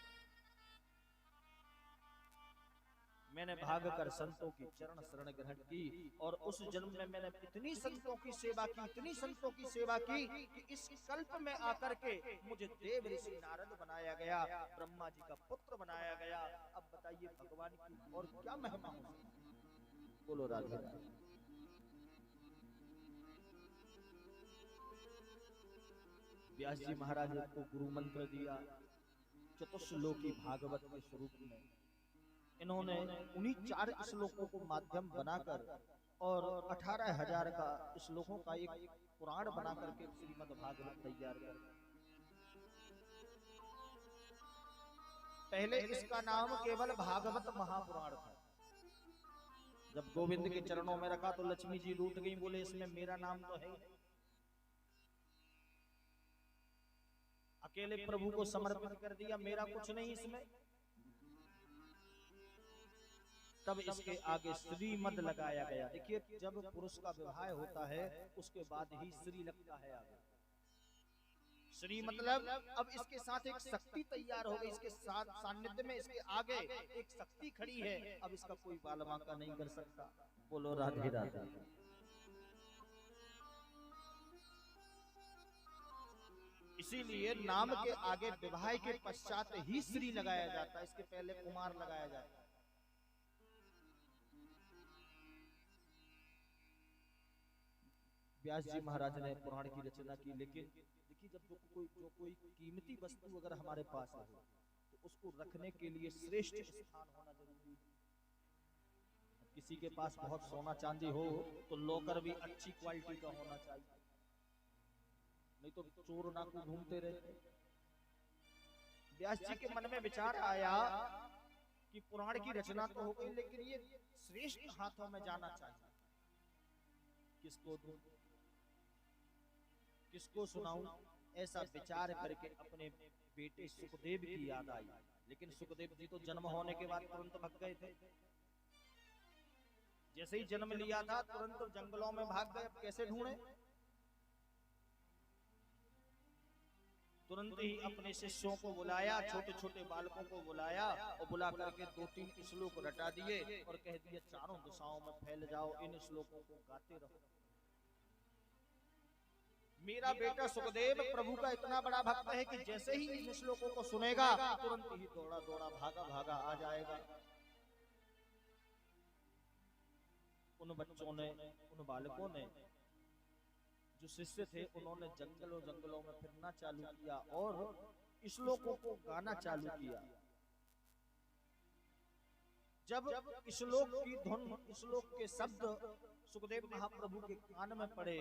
[SPEAKER 2] मैंने भागकर संतों की चरण शरण ग्रहण की, और उस जन्म में मैंने इतनी संतों की सेवा की, इतनी संतों की सेवा की कि इस कल्प में आकर के मुझे देव ऋषि नारद बनाया गया, ब्रह्मा जी का पुत्र बनाया गया। अब बताइए भगवान की और क्या महिमा हो सकती? बोलो राधे राधे। व्यास जी महाराज को गुरु मंत्र दिया, चतुश्लोकी भागवत के स्वरूप में इन्होंने उन्हीं 4 श्लोकों को माध्यम बनाकर और 18,000 का श्लोकों का एक पुराण बनाकर के श्रीमद् भागवत तैयार कर। पहले इसका नाम केवल भागवत महापुराण था। जब गोविंद के चरणों में रखा तो लक्ष्मी जी रूठ गई, बोले इसमें मेरा नाम तो है, अकेले प्रभु को समर्पित कर दिया, मेरा कुछ नहीं इसमें। तब इसके आगे श्रीमद लगाया गया। देखिए, जब पुरुष का विवाह होता है उसके बाद ही श्री लगता है आगे। श्री मतलब अब इसके साथ एक शक्ति तैयार हो गई, इसके साथ सानिध्य में इसके आगे एक शक्ति खड़ी है, अब इसका कोई बालबांका नहीं कर सकता। बोलो राधे राधे। इसीलिए नाम के आगे विवाह के पश्चात ही श्री लगाया जाता है, इसके पहले कुमार लगाया जाता है। व्यास जी महाराज ने पुराण की रचना की, लेकिन देखिए जब जो कोई कीमती वस्तु अगर हमारे पास है तो उसको रखने के लिए श्रेष्ठ स्थान होना जरूरी है। किसी के पास बहुत सोना चांदी हो तो लॉकर भी अच्छी क्वालिटी का होना चाहिए, नहीं तो चोर डाकू घूमते रहते। व्यास जी के मन में विचार आया कि पुराण की रचना तो हो गई, लेकिन ये श्रेष्ठ हाथों में जाना चाहिए। किसको दूं, किसको सुनाऊं, ऐसा विचार करके अपने बेटे सुखदेव की याद आई। लेकिन सुखदेव जी तो जन्म होने के बाद तुरंत भाग गए थे। जैसे ही जन्म लिया था तुरंत जंगलों में भाग गए। अब कैसे ढूंढे? तुरंत ही अपने शिष्यों को बुलाया, छोटे छोटे बालकों को बुलाया और बुला करके 2-3 श्लोक रटा दिए और कह दिए चारों दिशाओं में फैल जाओ, इन श्लोकों को गाते रहो। मेरा बेटा सुखदेव प्रभु का इतना बड़ा भक्त है कि जैसे ही इन श्लोकों को सुनेगा तुरंत ही दौड़ा दौड़ा भागा भागा आ जाएगा। उन बच्चों ने, उन बालकों ने, जो शिष्य थे, उन्होंने जंगलों में फिरना चालू किया और श्लोकों को गाना चालू किया। जब श्लोक की धुन, श्लोक के शब्द सुखदेव महाप्रभु के कान में पड़े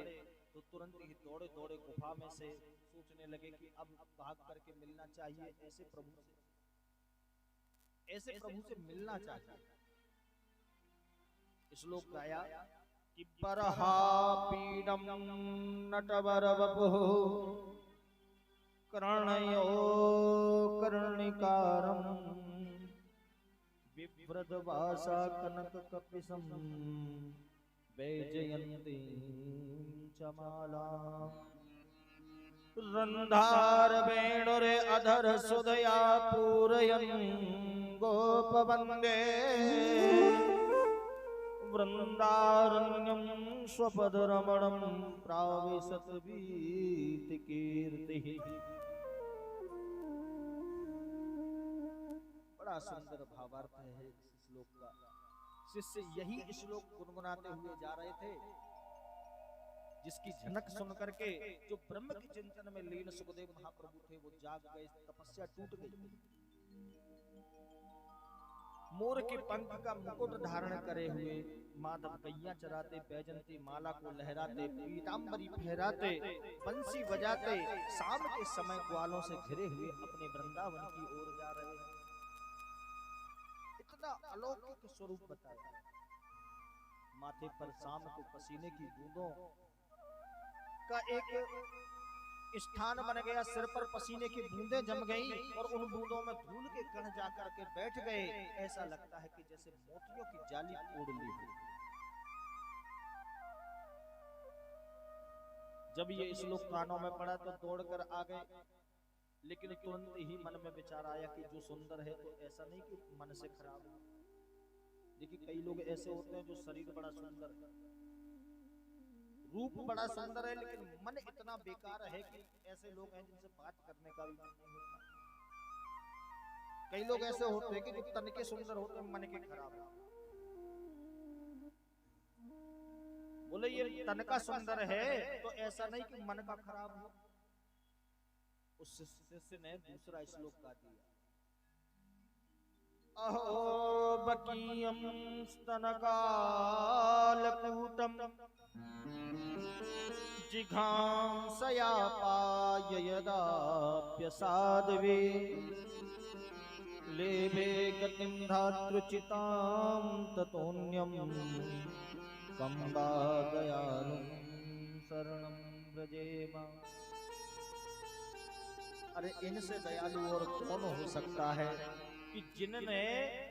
[SPEAKER 2] तो तुरंत ही दौड़े दौड़े गुफा में से सोचने लगे कि अब भाग करके मिलना चाहिए ऐसे प्रभु से मिलना चाहिए। श्लोक गाया कि परहा पीडम नटवर वपुः कर्णयो कर्णिकारम विव्रतवासा कनक कपिसम वैजयन्ती चमाला रंधार वेणुरे अधर सुदया पूरयन् गोपवन्दे वृंदारण्यं स्वपदरमणं प्राविशत वीतिकीर्तिः। बड़ा सुंदर भावार्थ है इस श्लोक का। शिष्य यही श्लोक गुनगुनाते हुए जा रहे थे, जिसकी झनक सुन करके जो ब्रह्म के चिंतन में लीन सुखदेव महाप्रभु थे वो जाग गए, तपस्या टूट गई। मोर के पंख का मुकुट धारण करे हुए माधव गैया चराते, बैजंती माला को लहराते, पीतांबरी फहराते, बंसी बजाते, शाम के समय ग्वालों से घिरे हुए अपने वृंदावन की ओर जा रहे हैं। इतना अलौकिक स्वरूप बताया। माथे पर शाम को पसीने की बूंदों का एक स्थान बन गया, सिर पर पसीने की बूंदें जम गईं और उन बूंदों में धूल के कण जाकर के बैठ गए। ऐसा लगता है कि जैसे मोतियों की जाली ओढ़ ली हो। जब ये श्लोक कानों में पड़ा तो दौड़कर आ गए, लेकिन तुरंत ही मन में विचार आया कि जो सुंदर है तो ऐसा नहीं कि मन से खराब है। देखिए कई लोग ऐसे होते हैं जो शरीर बड़ा सुंदर है, रूप बड़ा सुंदर है, लेकिन मन इतना बेकार है कि ऐसे लोग हैं जिनसे बात करने का भी मन नहीं होता। कई लोग ऐसे होते हैं कि जो तन के सुंदर होते हैं मन के खराब है। बोले ये तन का सुंदर है तो ऐसा नहीं कि मन का खराब हो। उस शिष्य ने दूसरा श्लोक गा दिया। अहो बकीयम स्तनकालकूटम जिघांसया पाययदाप्यसाध्वे लेभे गतिं धातृचितां ततोऽन्यं कम्बा दयालुं शरणं व्रजेम। अरे इनसे दयालु और कौन हो सकता है कि जिनने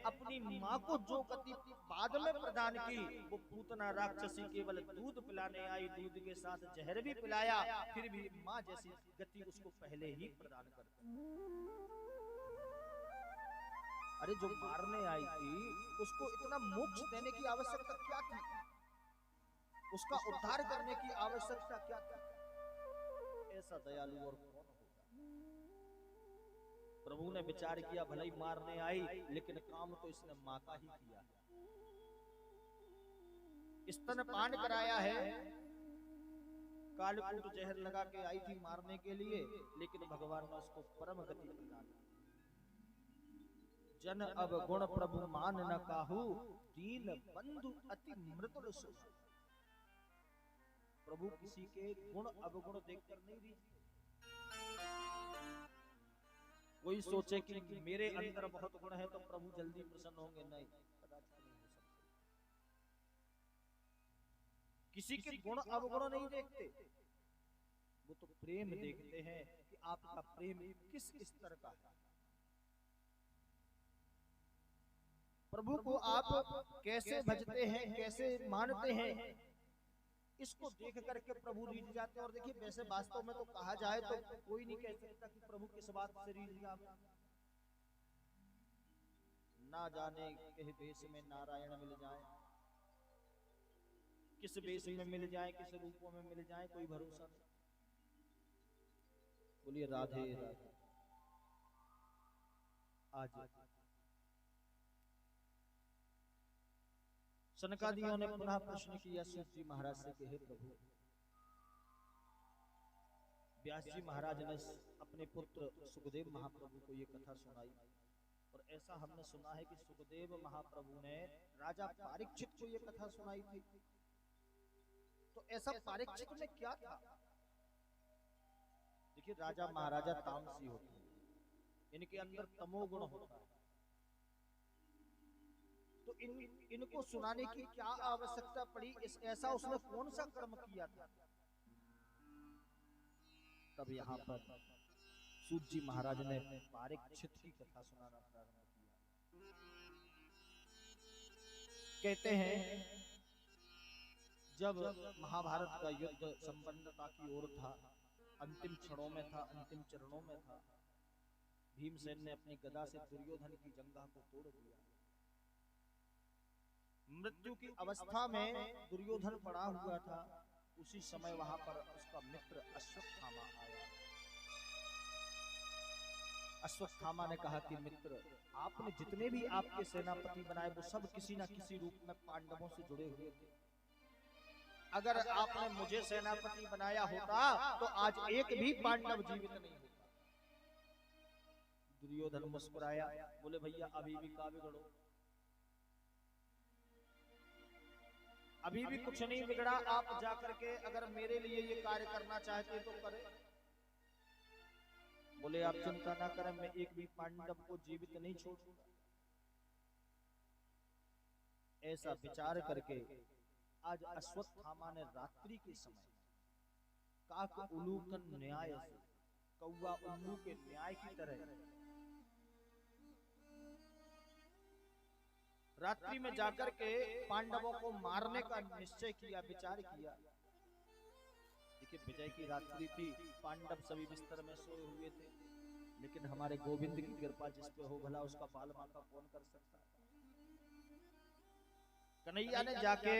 [SPEAKER 2] अपनी माँ को जो गति बाद में प्रदान की, वो पूतना राक्षसी केवल दूध पिलाने आई, दूध के साथ जहर भी पिलाया, फिर भी माँ जैसी गति उसको पहले ही प्रदान कर दी। अरे जो मारने आई थी उसको इतना मोक्ष देने की आवश्यकता क्या थी? उसका उद्धार करने की आवश्यकता क्या थी? ऐसा दयालु और कौन होगा? प्रभु ने विचार किया भले ही मारने आई, लेकिन काम तो इसने माँ का ही किया। स्तनपान कराया है, कालकूट जहर लगा के आई थी मारने के लिए, लेकिन भगवान ने उसको परम गति प्रदान की। जन अब गुण प्रभु मान न काहू, दीन बंधु अति मृदुल सुख। प्रभु किसी के गुण अवगुण देखकर नहीं रीझते। कोई सोचे कि मेरे अंदर बहुत गुण है तो प्रभु जल्दी प्रसन्न होंगे, नहीं, कदाचित नहीं हो सकता। किसी के गुण अवगुण नहीं देखते, वो तो प्रेम देखते हैं कि आपका प्रेम किस स्तर का है। प्रभु को आप कैसे भजते हैं, कैसे मानते हैं, इसको देख करके प्रभु रीझ जाते हैं। और देखिए वैसे वास्तव में तो कहा जाए तो कोई नहीं कह सकता कि प्रभु किस बात से रीझ गया। ना जाने किस वेश में नारायण मिल जाए, किस वेश में मिल जाए, किस रूपों में मिल जाए, कोई भरोसा नहीं। बोलिए राधे राधे। आज सनकादियों ने पुनः प्रश्न किया सूत जी महाराज से कि हे प्रभु, व्यास जी महाराज ने अपने पुत्र सुखदेव महाप्रभु को ये कथा सुनाई, और ऐसा हमने सुना है कि सुखदेव महाप्रभु ने राजा परीक्षित को ये कथा सुनाई थी। तो ऐसा परीक्षित में क्या था? देखिए राजा महाराजा तामसी होते हैं, इनके अंदर तमोगुण होता है, तो इनको सुनाने की क्या आवश्यकता पड़ी? ऐसा उसने कौन सा कर्म किया था? तब यहाँ पर सूत जी महाराज ने परीक्षित की कथा सुनाना प्रारंभ किया। कहते हैं जब महाभारत का युद्ध संपन्नता की ओर था, अंतिम क्षणों में था, अंतिम चरणों में था, भीमसेन ने अपनी गदा से दुर्योधन की जंघा को तोड़ दिया। मृत्यु की अवस्था में दुर्योधन पड़ा हुआ था। उसी समय वहां पर उसका मित्र अश्वत्थामा आया। अश्वत्थामा ने कहा कि मित्र, आपने जितने भी आपके सेनापति बनाए वो सब किसी न किसी रूप में पांडवों से जुड़े हुए थे। अगर आपने मुझे सेनापति बनाया होता तो आज एक भी पांडव जीवित नहीं होता। दुर्योधन मुस्कुराया, बोले भैया अभी भी का बिगड़ो, अभी भी कुछ नहीं बिगड़ा। आप जाकर के अगर मेरे लिए ये कार्य करना चाहते तो करें। बोले आप चिंता ना करें, मैं एक भी पांडव को जीवित नहीं छोड़ूंगा। ऐसा विचार करके आज अश्वत्थामा ने रात्रि के समय काक उल्लूकन न्याय से, कौवा उल्लू के न्याय की तरह रात्रि में जाकर के पांडवों को मारने का निश्चय किया, विचार किया। देखिए विजय की रात्रि थी, पांडव सभी बिस्तर में सोए हुए थे, लेकिन हमारे गोविंद की कृपा जिस पे हो भला उसका बाल बांका कौन कर सकता है। कन्हैया ने जाके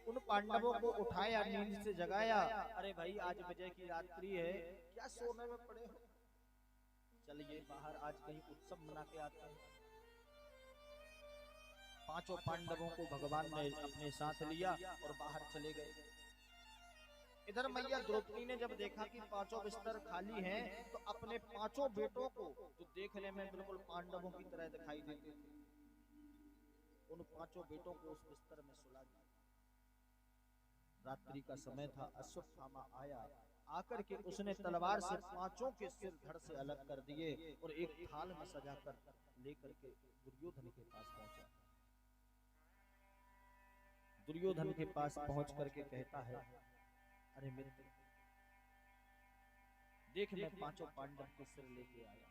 [SPEAKER 2] उन पांडवों को उठाया, नींद से जगाया। अरे भाई आज विजय की रात्रि है, क्या सोने में पड़े हो, चलिए बाहर आज कहीं उत्सव मना के आते हैं। पांचों पांडवों को भगवान ने अपने साथ लिया और बाहर चले गए। इधर मैया द्रौपदी ने जब देखा कि पांचों बिस्तर खाली हैं, तो अपने पांचों बेटों को, जो देखने में बिल्कुल पांडवों की तरह दिखाई देते थे, उन पांचों बेटों को उस बिस्तर में सुला दिया। रात्रि का समय था, अश्वत्थामा आया, आकर के उसने तलवार से पांचों के सिर धड़ से अलग कर दिए और एक थाल में सजा कर लेकर के दुर्योधन के पास पहुंचा। दुर्योधन के पास पहुंच करके कहता है, अरे मित्र देख, मैं पांचों पांडव के सिर लेके आया।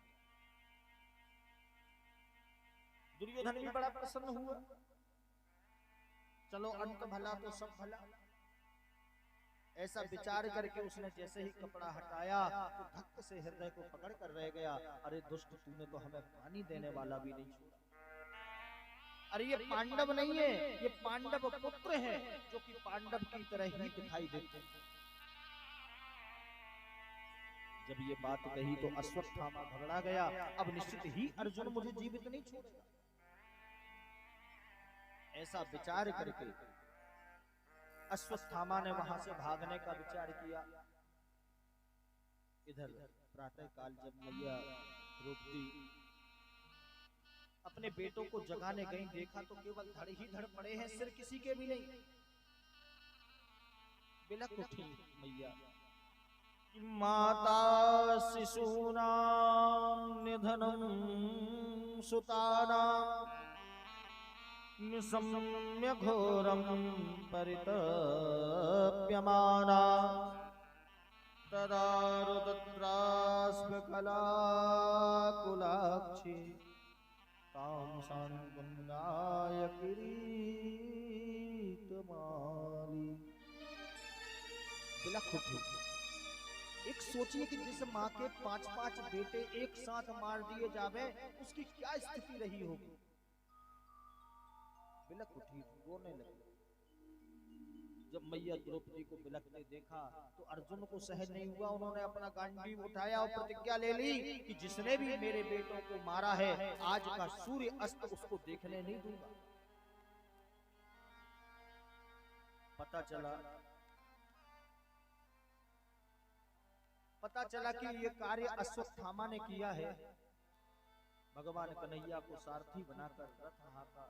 [SPEAKER 2] दुर्योधन भी बड़ा प्रसन्न हुआ, चलो अंत भला तो सब भला। ऐसा विचार करके उसने जैसे ही कपड़ा हटाया तो धक्के से हृदय को पकड़ कर रह गया। अरे दुष्ट, तूने तो हमें पानी देने वाला भी नहीं छोड़ा। अरे ये पांडव नहीं है, ये पांडव पुत्र हैं, जो कि पांडव की तरह ही दिखाई देते हैं। जब ये बात कही तो अश्वत्थामा घबरा गया, अब निश्चित ही अर्जुन मुझे जीवित नहीं छोड़ेगा। ऐसा विचार करके अश्वत्थामा ने वहां से भागने का विचार किया। इधर प्रातः काल जब मैया द्रौपदी अपने बेटों को जगाने गई, देखा तो केवल धड़ ही धड़ पड़े हैं, सिर किसी के भी नहीं। बिलख उठी मैया, माता शिशूनां निधनं सुतानां निशम्य घोरं परितप्यमाना तदा रुद्रास्पकलाकुलाक्षी तां सान्त्वनाय किरीटमाली। बिलख उठी। एक सोचिए कि जिस माँ के 5-5 बेटे एक साथ मार दिए जावे, उसकी क्या स्थिति रही होगी। बिलख उठी, रोने लगी। जब मैया द्रौपदी को बिलखते देखा तो अर्जुन को सहन नहीं हुआ। उन्होंने अपना गांडीव उठाया और प्रतिज्ञा ले ली कि जिसने भी मेरे बेटों को मारा है, आज का सूर्य अस्त उसको देखने नहीं दूंगा। पता चला कि ये कार्य अश्वत्थामा ने किया है। भगवान कन्हैया को सारथी बनाकर रथ हाँका,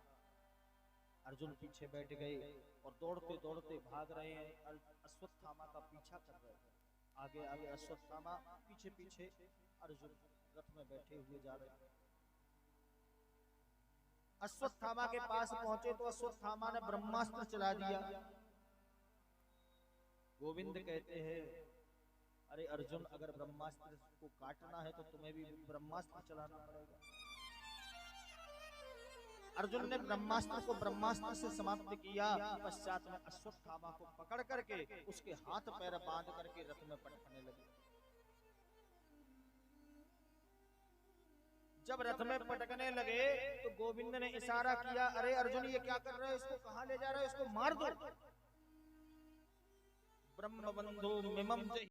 [SPEAKER 2] अर्जुन पीछे बैठ गए और दौड़ते दौड़ते भाग रहे हैं। अश्वत्थामा का पीछा कर रहे हैं, आगे आगे अश्वत्थामा, पीछे पीछे अर्जुन रथ में बैठे हुए जा रहे हैं। अश्वत्थामा के पास पहुंचे तो अश्वत्थामा ने ब्रह्मास्त्र चला दिया। गोविंद कहते हैं, अरे अर्जुन, अगर ब्रह्मास्त्र को काटना है तो तुम्हें भी ब्रह्मास्त्र चलाना पड़ेगा। अर्जुन ने ब्रह्मास्त्र से समाप्त किया। पश्चात में अश्वत्थामा को पकड़ करके उसके हाथ पैर बांध करके रथ में पटकने लगे। जब रथ में पटकने लगे तो गोविंद ने इशारा किया, अरे अर्जुन ये क्या कर रहे हो, इसको कहां ले जा रहे हो, इसको मार दो। ब्रह्मबंधु मिमं